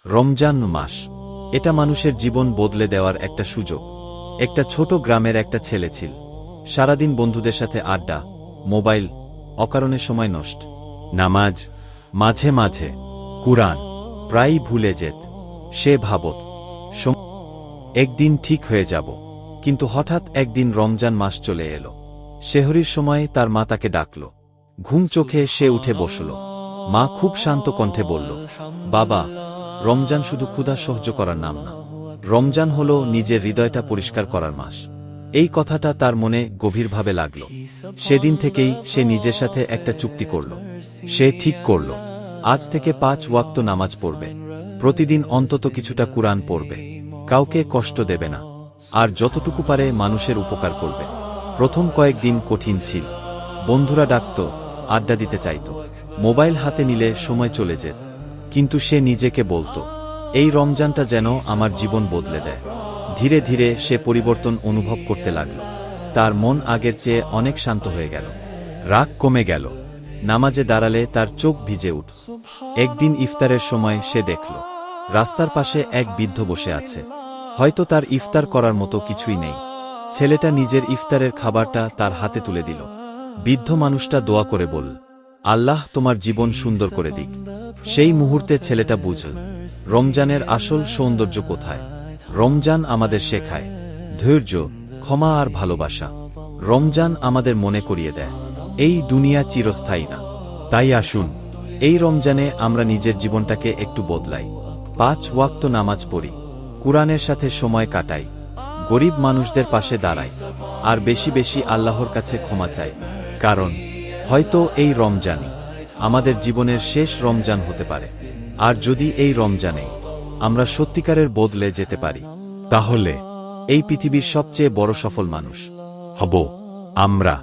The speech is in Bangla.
রমজান মাস, এটা মানুষের জীবন বদলে দেওয়ার একটা সুযোগ। একটা ছোট গ্রামের একটা ছেলে ছিল। সারাদিন বন্ধুদের সাথে আড্ডা, মোবাইল, অকারণে সময় নষ্ট। নামাজ, মাঝে মাঝে কুরআন, প্রায়ই ভুলে যেত। সে ভাবত একদিন ঠিক হয়ে যাব। কিন্তু হঠাৎ একদিন রমজান মাস চলে এলো। সেহরির সময় তার মা তাকে ডাকল। ঘুম চোখে সে উঠে বসল। মা খুব শান্ত কণ্ঠে বলল, বাবা, রমজান শুধু ক্ষুধা সহ্য করার নাম না, রমজান হল নিজের হৃদয়টা পরিষ্কার করার মাস। এই কথাটা তার মনে গভীরভাবে লাগল। সেদিন থেকেই সে নিজের সাথে একটা চুক্তি করল। সে ঠিক করল, আজ থেকে 5 ওয়াক্ত নামাজ পড়বে, প্রতিদিন অন্তত কিছুটা কুরআন পড়বে, কাউকে কষ্ট দেবে না, আর যতটুকু পারে মানুষের উপকার করবে। প্রথম কয়েকদিন কঠিন ছিল। বন্ধুরা ডাকত, আড্ডা দিতে চাইত, মোবাইল হাতে নিলে সময় চলে যেত। কিন্তু সে নিজেকে বলতো, এই রমজানটা যেন আমার জীবন বদলে দেয়। ধীরে ধীরে সে পরিবর্তন অনুভব করতে লাগল। তার মন আগের চেয়ে অনেক শান্ত হয়ে গেল। রাগ কমে গেল। নামাজে দাঁড়ালে তার চোখ ভিজে উঠল। একদিন ইফতারের সময় সে দেখল, রাস্তার পাশে এক বৃদ্ধ বসে আছে। হয়তো তার ইফতার করার মতো কিছুই নেই। ছেলেটা নিজের ইফতারের খাবারটা তার হাতে তুলে দিল। বৃদ্ধ মানুষটা দোয়া করে বলল, আল্লাহ তোমার জীবন সুন্দর করে দিক। সেই মুহূর্তে ছেলেটা বুঝল, রমজানের আসল সৌন্দর্য কোথায়। রমজান আমাদের শেখায় ধৈর্য, ক্ষমা আর ভালোবাসা। রমজান আমাদের মনে করিয়ে দেয়, এই দুনিয়া চিরস্থায়ী না। তাই আসুন, এই রমজানে আমরা নিজের জীবনটাকে একটু বদলাই। 5 ওয়াক্ত নামাজ পড়ি, কুরআনের সাথে সময় কাটাই, গরিব মানুষদের পাশে দাঁড়াই, আর বেশি বেশি আল্লাহর কাছে ক্ষমা চাই। কারণ হয়তো এই রমজানই আমাদের জীবনের শেষ রমজান হতে পারে। আর যদি এই রমজানে আমরা সত্যিকারের বদলে যেতে পারি, তাহলে এই পৃথিবীর সবচেয়ে বড় সফল মানুষ হব আমরা।